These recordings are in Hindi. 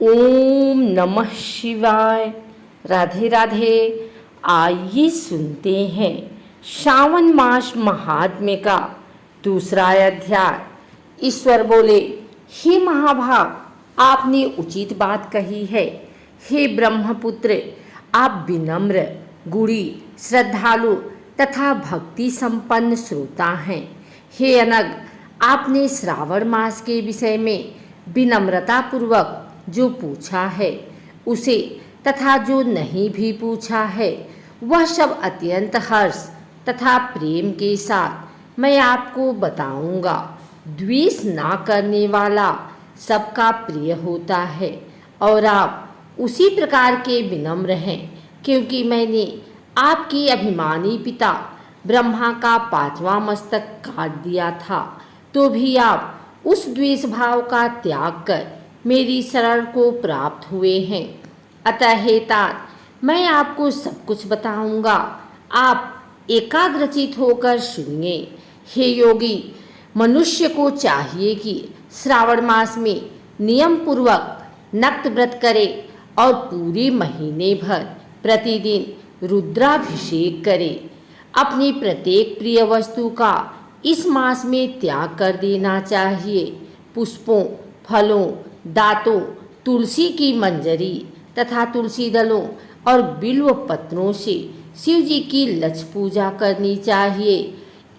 ओम नमः शिवाय। राधे राधे। आइए सुनते हैं श्रावण मास महात्म्य का दूसरा अध्याय। ईश्वर बोले, हे महाभाग, आपने उचित बात कही है। हे ब्रह्मपुत्र, आप विनम्र, गुणी, श्रद्धालु तथा भक्ति संपन्न श्रोता हैं। हे अनग, आपने श्रावण मास के विषय में विनम्रता पूर्वक जो पूछा है उसे तथा जो नहीं भी पूछा है वह सब अत्यंत हर्ष तथा प्रेम के साथ मैं आपको बताऊंगा। द्वेष ना करने वाला सबका प्रिय होता है और आप उसी प्रकार के विनम्र हैं, क्योंकि मैंने आपके अभिमानी पिता ब्रह्मा का 5वां मस्तक काट दिया था, तो भी आप उस द्वेष भाव का त्याग कर मेरी शरण को प्राप्त हुए हैं। अतः हे तात, मैं आपको सब कुछ बताऊंगा, आप एकाग्रचित होकर सुनिए। हे योगी, मनुष्य को चाहिए कि श्रावण मास में नियम पूर्वक नक्त व्रत करे और पूरे महीने भर प्रतिदिन रुद्राभिषेक करे। अपनी प्रत्येक प्रिय वस्तु का इस मास में त्याग कर देना चाहिए। पुष्पों, फलों, दातों, तुलसी की मंजरी तथा तुलसी दलों और बिल्व पत्रों से शिव जी की लक्ष पूजा करनी चाहिए।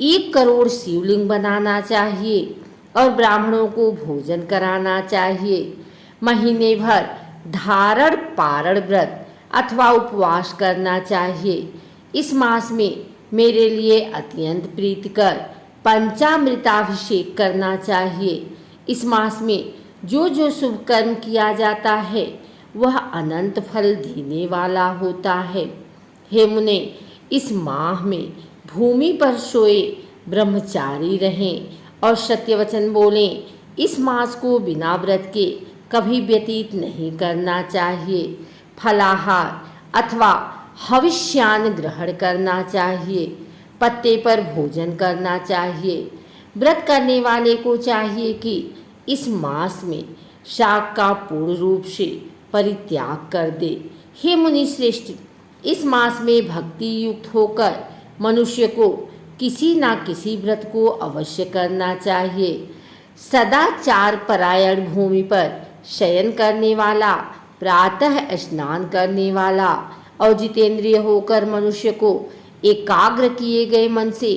1 करोड़ शिवलिंग बनाना चाहिए और ब्राह्मणों को भोजन कराना चाहिए। महीने भर धारण पारण व्रत अथवा उपवास करना चाहिए। इस मास में मेरे लिए अत्यंत प्रीतिकर पंचामृताभिषेक करना चाहिए। इस मास में जो जो शुभ कर्म किया जाता है वह अनंत फल देने वाला होता है। हे मुने, इस माह में भूमि पर सोए ब्रह्मचारी रहें और सत्यवचन बोलें। इस मास को बिना व्रत के कभी व्यतीत नहीं करना चाहिए। फलाहार अथवा हविष्यान ग्रहण करना चाहिए। पत्ते पर भोजन करना चाहिए। व्रत करने वाले को चाहिए कि इस मास में शाक का पूर्ण रूप से परित्याग कर दे। हे मुनि श्रेष्ठ, इस मास में भक्ति युक्त होकर मनुष्य को किसी न किसी व्रत को अवश्य करना चाहिए। सदाचार परायण भूमि पर शयन करने वाला, प्रातः स्नान करने वाला और जितेंद्रिय होकर मनुष्य को एकाग्र किए गए मन से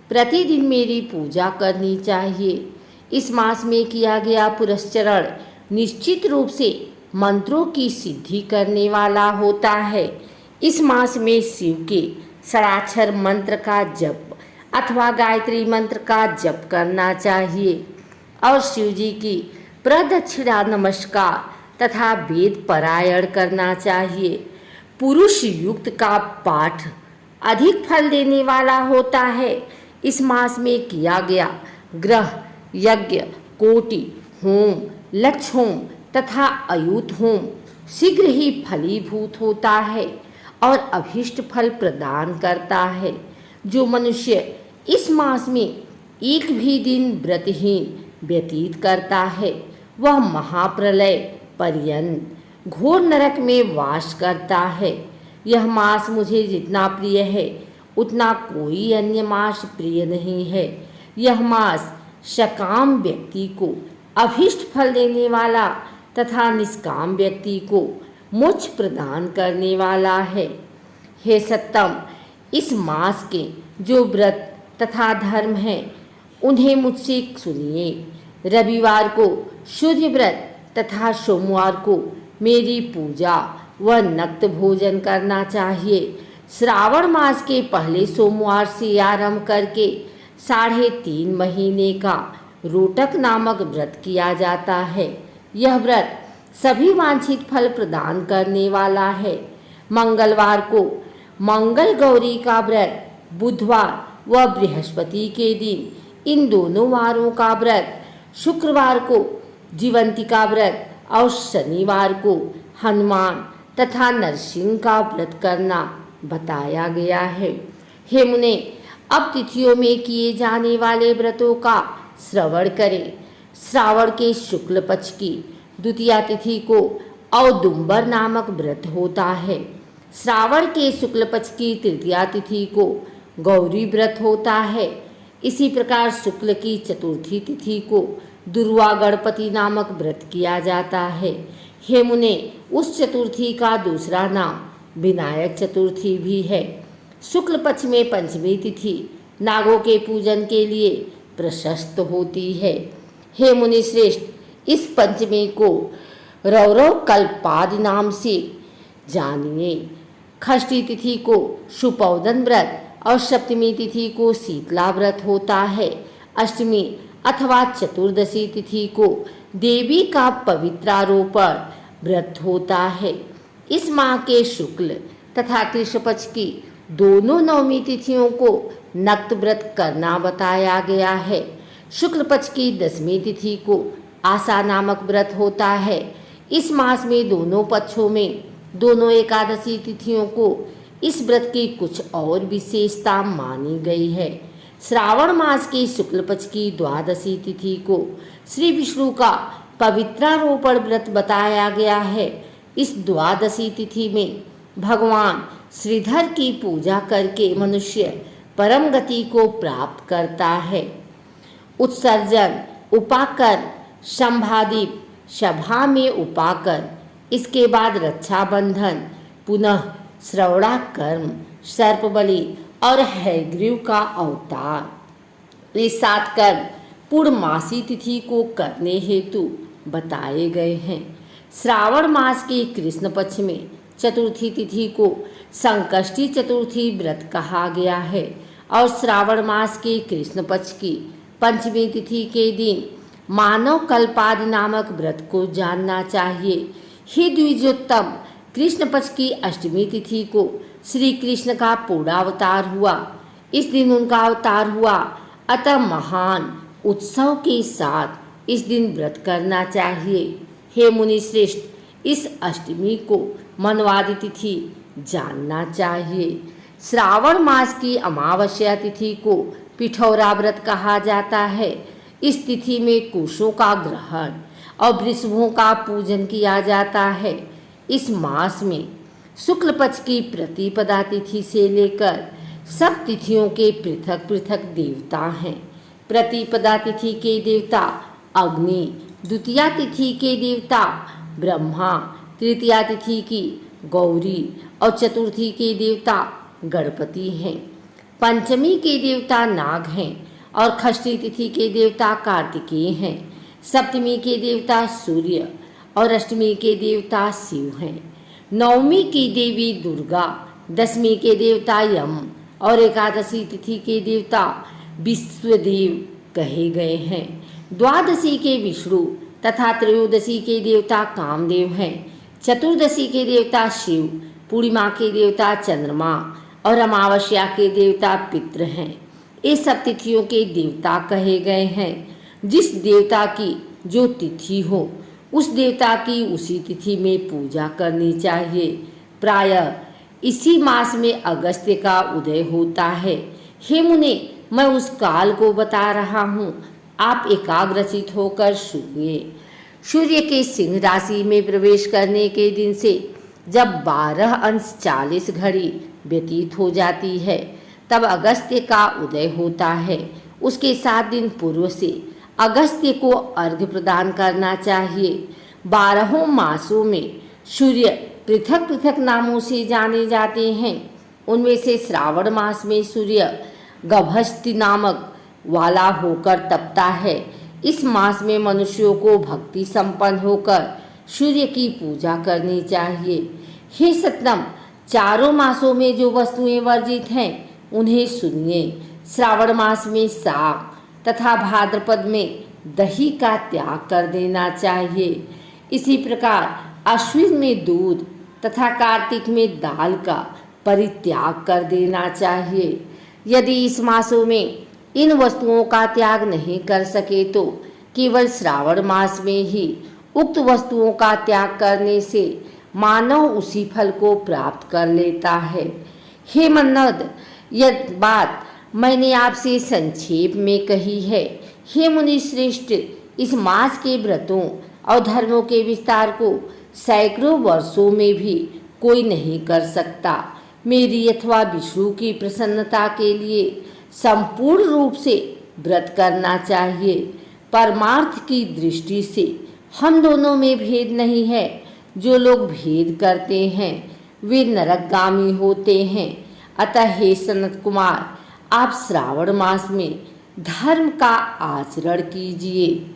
प्रतिदिन मेरी पूजा करनी चाहिए। इस मास में किया गया पुरस्चरण निश्चित रूप से मंत्रों की सिद्धि करने वाला होता है। इस मास में शिव के षडाक्षर मंत्र का जप अथवा गायत्री मंत्र का जप करना चाहिए और शिव जी की प्रदक्षिणा नमस्कार तथा वेद पारायण करना चाहिए। पुरुष युक्त का पाठ अधिक फल देने वाला होता है। इस मास में किया गया ग्रह यज्ञ, कोटि होम, लक्ष्य होम तथा अयुत होम शीघ्र ही फलीभूत होता है और अभीष्ट फल प्रदान करता है। जो मनुष्य इस मास में एक भी दिन व्रतहीन व्यतीत करता है वह महाप्रलय पर्यंत घोर नरक में वास करता है। यह मास मुझे जितना प्रिय है उतना कोई अन्य मास प्रिय नहीं है। यह मास सकाम व्यक्ति को अभीष्ट फल देने वाला तथा निष्काम व्यक्ति को मोक्ष प्रदान करने वाला है। हे सत्तम, इस मास के जो व्रत तथा धर्म हैं उन्हें मुझसे सुनिए। रविवार को सूर्य व्रत तथा सोमवार को मेरी पूजा व नक्त भोजन करना चाहिए। श्रावण मास के पहले सोमवार से आरंभ करके 3.5 महीने का रोटक नामक व्रत किया जाता है। यह व्रत सभी वांछित फल प्रदान करने वाला है। मंगलवार को मंगल गौरी का व्रत, बुधवार व बृहस्पति के दिन इन दोनों वारों का व्रत, शुक्रवार को जीवंतिका व्रत और शनिवार को हनुमान तथा नरसिंह का व्रत करना बताया गया है। हे मुने, अब तिथियों में किए जाने वाले व्रतों का श्रवण करें। श्रावण के शुक्ल पक्ष की द्वितीया तिथि को औदुंबर नामक व्रत होता है। श्रावण के शुक्ल पक्ष की तृतीया तिथि को गौरी व्रत होता है। इसी प्रकार शुक्ल की चतुर्थी तिथि को दुर्वा गणपति नामक व्रत किया जाता है। हे मुने, उस चतुर्थी का दूसरा नाम विनायक चतुर्थी भी है। शुक्ल पक्ष में पंचमी तिथि नागों के पूजन के लिए प्रशस्त होती है। हे मुनि श्रेष्ठ, इस पंचमी को रौरव कल्पादि नाम से जानिए। षष्ठी तिथि को सुपौदन व्रत और सप्तमी तिथि को शीतला व्रत होता है। अष्टमी अथवा चतुर्दशी तिथि को देवी का पवित्रारोपण व्रत होता है। इस माह के शुक्ल तथा कृष्ण पक्ष की दोनों नवमी तिथियों को नक्त व्रत करना बताया गया है। शुक्ल पक्ष की दसवीं तिथि को आशा नामक व्रत होता है। इस मास में दोनों पक्षों में दोनों एकादशी तिथियों को इस व्रत की कुछ और विशेषता मानी गई है। श्रावण मास की शुक्ल पक्ष की द्वादशी तिथि को श्री विष्णु का पवित्रारोपण व्रत बताया गया है। इस द्वादशी तिथि में भगवान श्रीधर की पूजा करके मनुष्य परम गति को प्राप्त करता है। उत्सर्जन, उपाकर्म, संभादीप, सभा में उपाकर्म, इसके बाद रक्षाबंधन, पुनः श्रवणाकर्म, सर्पबलि और हयग्रीव का अवतार, ये 7 कर्म पूर्णमासी तिथि को करने हेतु बताए गए हैं। श्रावण मास के कृष्ण पक्ष में चतुर्थी तिथि को संकष्टी चतुर्थी व्रत कहा गया है और श्रावण मास के कृष्ण पक्ष की पंचमी तिथि के दिन मानव कल्पादि नामक व्रत को जानना चाहिए। हे द्विजोत्तम, कृष्ण पक्ष की अष्टमी तिथि को श्री कृष्ण का पूर्णावतार हुआ। इस दिन उनका अवतार हुआ, अतः महान उत्सव के साथ इस दिन व्रत करना चाहिए। हे मुनि श्रेष्ठ, इस अष्टमी को मनवादि तिथि जानना चाहिए। श्रावण मास की अमावस्या तिथि को पिठौरा व्रत कहा जाता है। इस तिथि में कुशों का ग्रहण और वृषभों का पूजन किया जाता है। इस मास में शुक्ल पक्ष की प्रतिपदा तिथि से लेकर सब तिथियों के पृथक पृथक देवता हैं। प्रतिपदा तिथि के देवता अग्नि, द्वितीया तिथि के देवता ब्रह्मा, तृतीया तिथि की गौरी और चतुर्थी के देवता गणपति हैं। पंचमी के देवता नाग हैं और षष्ठी तिथि के देवता कार्तिकेय हैं। सप्तमी के देवता सूर्य और अष्टमी के देवता शिव हैं। नवमी की देवी दुर्गा, दसवीं के देवता यम और एकादशी तिथि के देवता विश्वदेव कहे गए हैं। द्वादशी के विष्णु तथा त्रयोदशी के देवता कामदेव हैं। चतुर्दशी के देवता शिव, पूर्णिमा के देवता चंद्रमा और अमावस्या के देवता पितृ हैं। ये सब तिथियों के देवता कहे गए हैं। जिस देवता की जो तिथि हो उस देवता की उसी तिथि में पूजा करनी चाहिए। प्रायः इसी मास में अगस्त्य का उदय होता है। हे मुने, मैं उस काल को बता रहा हूँ, आप एकाग्रचित होकर सुनिए। सूर्य के सिंह राशि में प्रवेश करने के दिन से जब 12:40 घड़ी व्यतीत हो जाती है तब अगस्त्य का उदय होता है। उसके 7 दिन पूर्व से अगस्त्य को अर्घ्य प्रदान करना चाहिए। 12 मासों में सूर्य पृथक पृथक नामों से जाने जाते हैं। उनमें से श्रावण मास में सूर्य गभस्ति नामक वाला होकर तपता है। इस मास में मनुष्यों को भक्ति संपन्न होकर सूर्य की पूजा करनी चाहिए। हे सत्तम, चारों मासों में जो वस्तुएं वर्जित हैं उन्हें सुनिए। श्रावण मास में साग तथा भाद्रपद में दही का त्याग कर देना चाहिए। इसी प्रकार अश्विन में दूध तथा कार्तिक में दाल का परित्याग कर देना चाहिए। यदि इस मासों में इन वस्तुओं का त्याग नहीं कर सके तो केवल श्रावण मास में ही उक्त वस्तुओं का त्याग करने से मानव उसी फल को प्राप्त कर लेता है। हे मन्मथ, यह बात मैंने आपसे संक्षेप में कही है। हे मुनि श्रेष्ठ, इस मास के व्रतों और धर्मों के विस्तार को सैकड़ों वर्षों में भी कोई नहीं कर सकता। मेरी अथवा विष्णु की प्रसन्नता के लिए संपूर्ण रूप से व्रत करना चाहिए। परमार्थ की दृष्टि से हम दोनों में भेद नहीं है। जो लोग भेद करते हैं वे नरकगामी होते हैं। अतः हे सनत कुमार, आप श्रावण मास में धर्म का आचरण कीजिए।